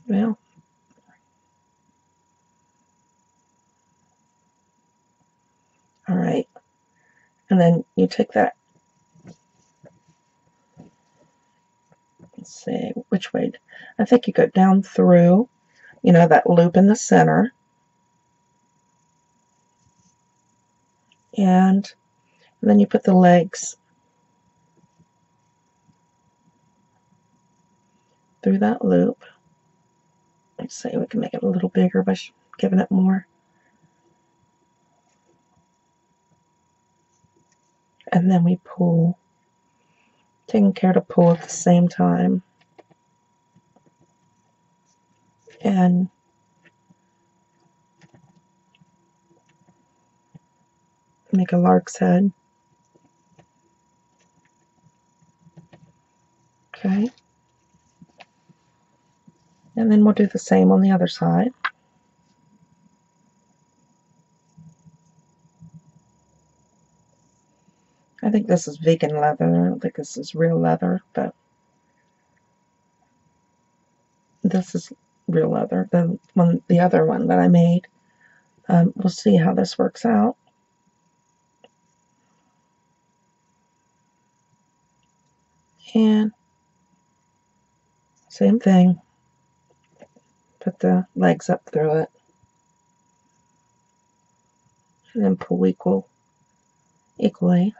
Well, alright, and then you take that, let's see, which way, I think you go down through, you know, that loop in the center, and then you put the legs through that loop. Let's see, we can make it a little bigger by giving it more. And then we pull, taking care to pull at the same time. And make a lark's head. Okay. And then we'll do the same on the other side. I think this is vegan leather. I don't think this is real leather, but this is real leather. The other one that I made. We'll see how this works out. And same thing. Put the legs up through it. and then pull equally.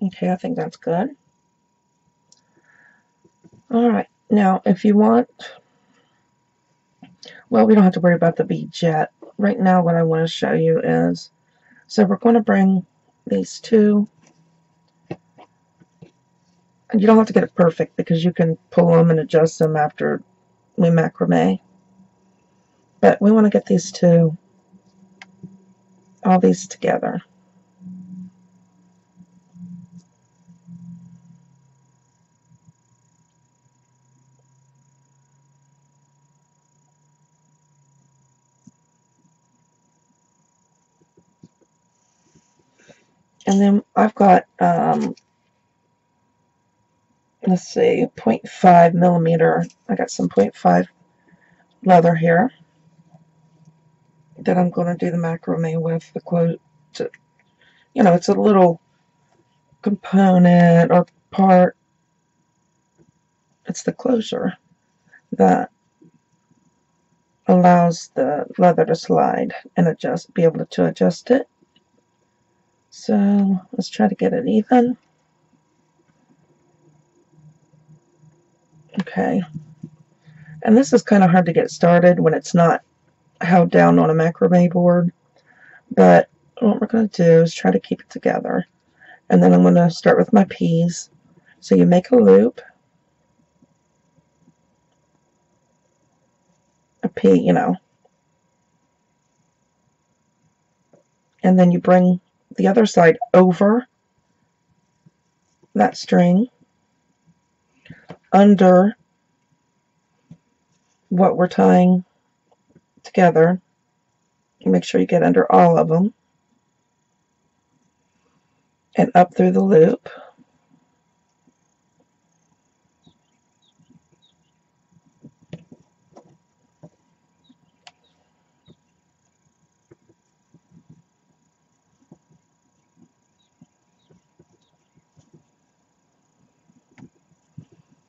Okay, I think that's good. Alright, now if you want, well, we don't have to worry about the beads yet. Right now what I want to show you is, so we're going to bring these two, and you don't have to get it perfect because you can pull them and adjust them after we macrame. But we want to get these two, all these together. And then I've got, let's see, 0.5 millimeter. I got some 0.5 leather here that I'm going to do the macrame with. The close, you know, it's a little component or part. It's the closure that allows the leather to slide and adjust, be able to adjust it. So let's try to get it even. Okay. And this is kind of hard to get started when it's not held down on a macrame board. But what we're going to do is try to keep it together. And then I'm going to start with my P's. So you make a loop, a P, you know, and then you bring the other side over that string, under what we're tying together. Make sure you get under all of them, and up through the loop.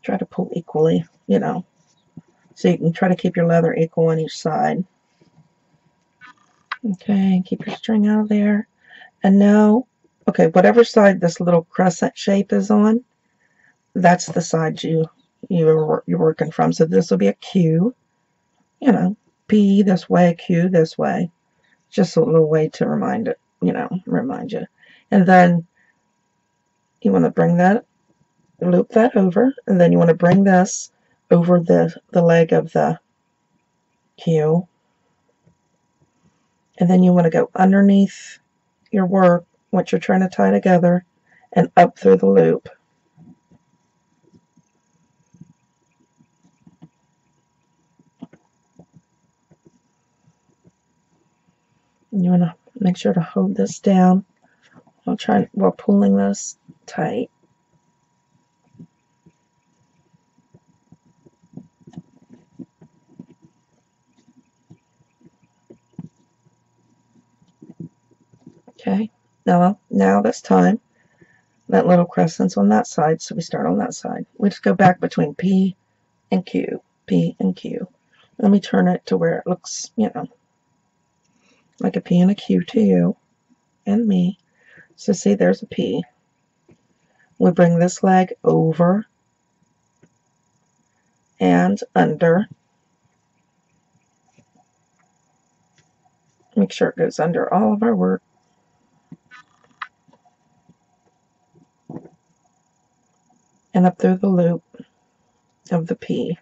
Try to pull equally, you know, so you can try to keep your leather equal on each side. Okay, keep your string out of there. And now, okay, whatever side this little crescent shape is on, that's the side you're working from. So this will be a Q, you know, P this way, Q this way. Just a little way to remind it, you know, remind you. And then you want to bring that, loop that over, and then you want to bring this over the leg of the Q. And then you want to go underneath your work, what you're trying to tie together, and up through the loop. And you want to make sure to hold this down while pulling this tight. Okay, now this time, that little crescent's on that side, so we start on that side. We just go back between P and Q, P and Q. Let me turn it to where it looks, you know, like a P and a Q to you and me. So see, there's a P. We bring this leg over and under. Make sure it goes under all of our work. And up through the loop of the P.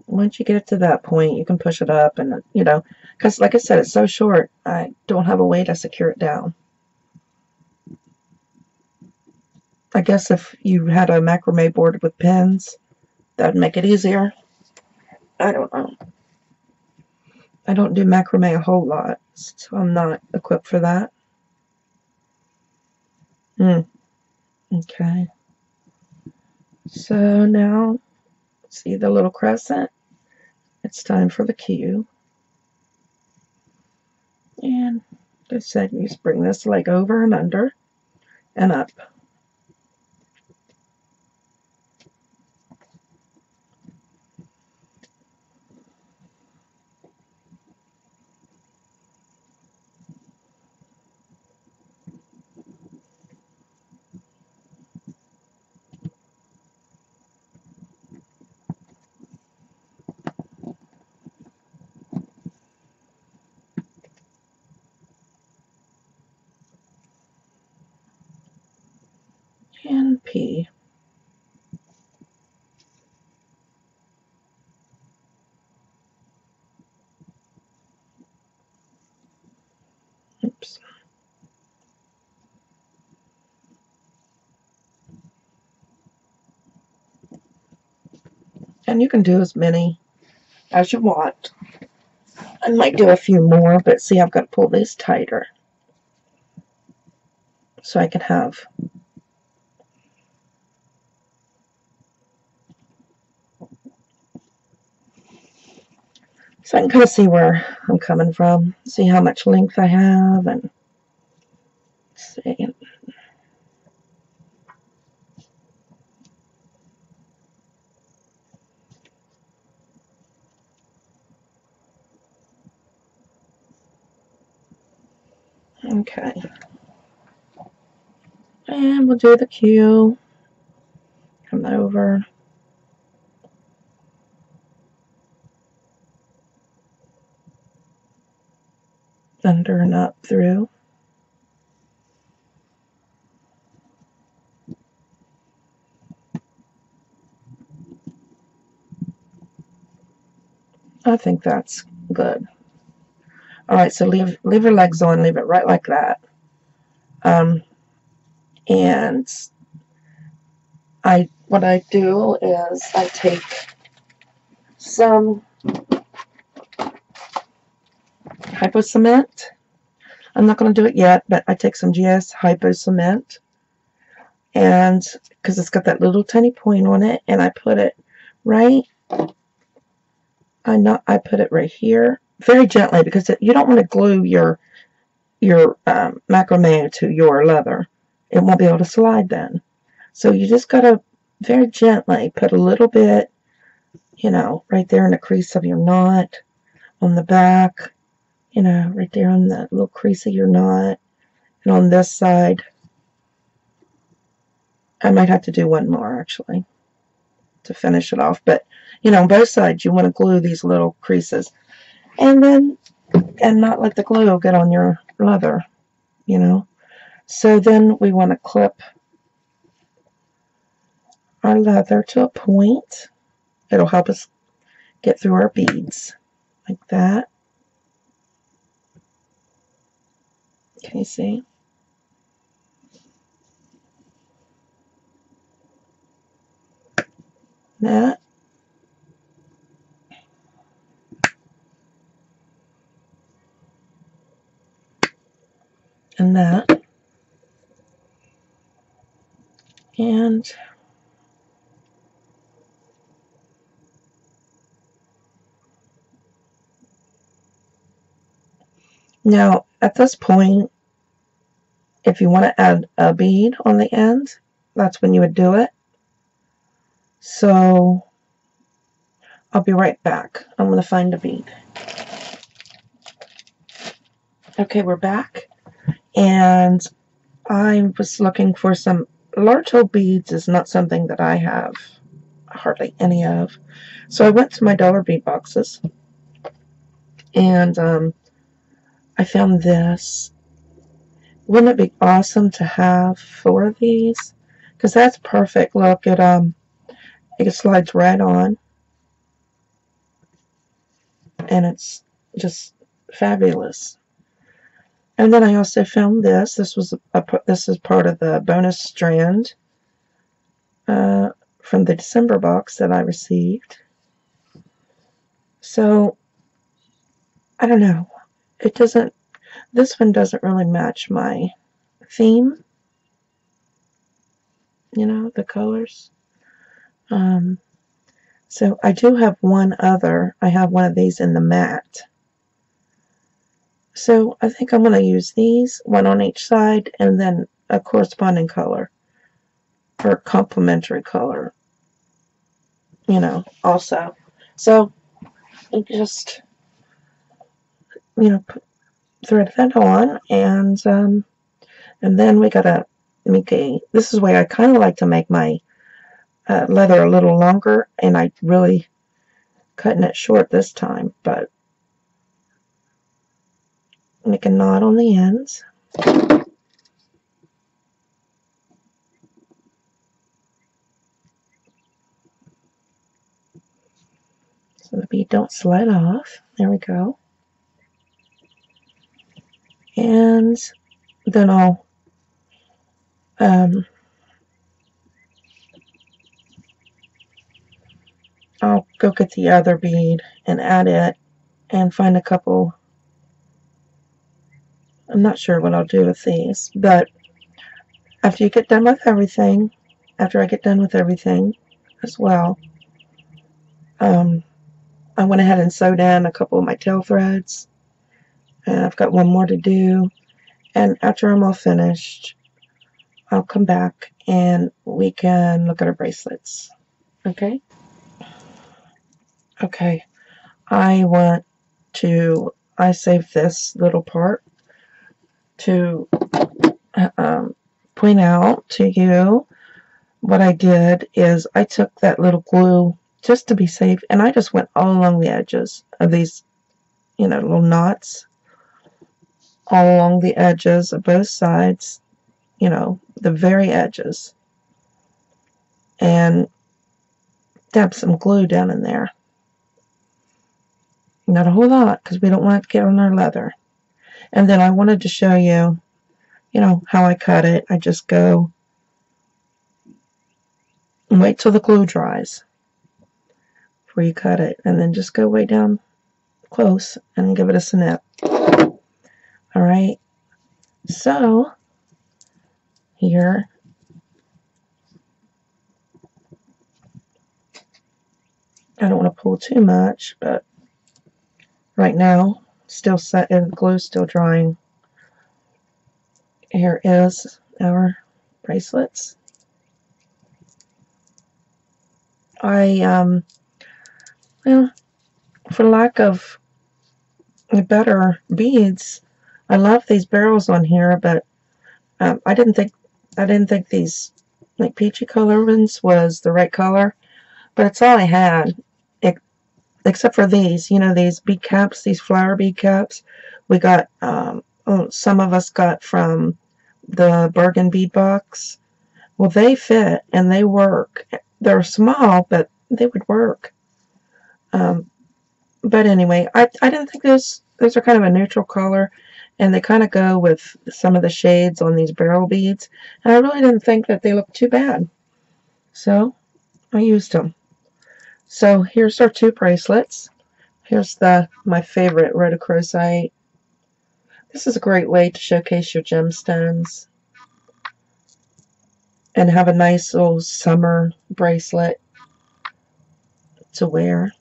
Once you get it to that point, you can push it up, and, you know, because like I said, it's so short, I don't have a way to secure it down. I guess if you had a macrame board with pins, that would make it easier. I don't know. I don't do macrame a whole lot, so I'm not equipped for that. Okay. So now, see the little crescent? It's time for the Q. And like I said, you just bring this leg over and under and up. And P. Oops. And you can do as many as you want. I might do a few more, but see, I've got to pull these tighter so I can have. So I can kind of see where I'm coming from, see how much length I have, and see. Okay. And we'll do the Q. Come over. Under and up through. I think that's good. All right, so leave your legs on, leave it right like that. And what I do is I take some hypo cement. I'm not going to do it yet, but I take some GS hypo cement, and because it's got that little tiny point on it, and I put it right. I put it right here, very gently, because you don't want to glue your macrame to your leather. It won't be able to slide then. So you just got to very gently put a little bit, right there in the crease of your knot, on the back, right there on the little crease of your knot, and on this side. I might have to do one more, actually, to finish it off. But, on both sides, you want to glue these little creases. And not let the glue get on your leather, So then we want to clip our leather to a point. It'll help us get through our beads, like that. Can you see? That. And that. And now, at this point, if you want to add a bead on the end, that's when you would do it. So I'll be right back. I'm going to find a bead. Okay, we're back. And I was looking for some large hole beads. Is not something that I have hardly any of. So I went to my dollar bead boxes. And I found this. Wouldn't it be awesome to have 4 of these? Because that's perfect. Look, it slides right on. And it's just fabulous. And then I also found this. This is part of the bonus strand from the December box that I received. So, I don't know. It doesn't, this one doesn't really match my theme, you know, the colors. So I do have one other. I have one of these in the matte. So I think I'm going to use these, one on each side, and then a corresponding color, or complementary color, you know, also. So you just, you know, thread that on, and then we got to make a, this is the way I kind of like to make my leather a little longer, and I really cutting it short this time, but make a knot on the ends. So the bead don't slide off. There we go. And then I'll go get the other bead and add it and find a couple. I'm not sure what I'll do with these, but after you get done with everything, after I get done with everything as well, I went ahead and sewed in a couple of my tail threads, and I've got one more to do, and after I'm all finished, I'll come back and we can look at our bracelets. Okay? Okay. I saved this little part to point out to you. What I did is I took that little glue just to be safe, and I just went all along the edges of these, you know, little knots, all along the edges of both sides, you know, the very edges, and dab some glue down in there. Not a whole lot, because we don't want it to get on our leather. And then I wanted to show you, you know, how I cut it. I just go and wait till the glue dries before you cut it, and then just go way down close and give it a snip. Alright, so here, I don't want to pull too much, but right now, still set and glue still drying. Here is our bracelets. Well, for lack of better beads, I love these barrels on here, but I didn't think these like peachy color ones was the right color, but it's all I had, except for these, you know, these bead caps, these flower bead caps. We got, some of us got from the Bargain Bead Box. Well, they fit and they work. They're small, but they would work. But anyway, I didn't think those are kind of a neutral color, and they kind of go with some of the shades on these barrel beads, and I really didn't think that they looked too bad, so I used them. So here's our two bracelets. Here's my favorite rhodochrosite. This is a great way to showcase your gemstones and have a nice little summer bracelet to wear.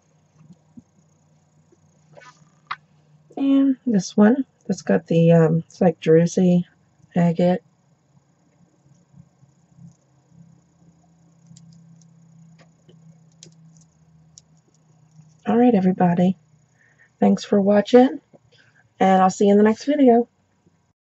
And this one, that's got the, it's like druzy agate. Alright, everybody. Thanks for watching, and I'll see you in the next video.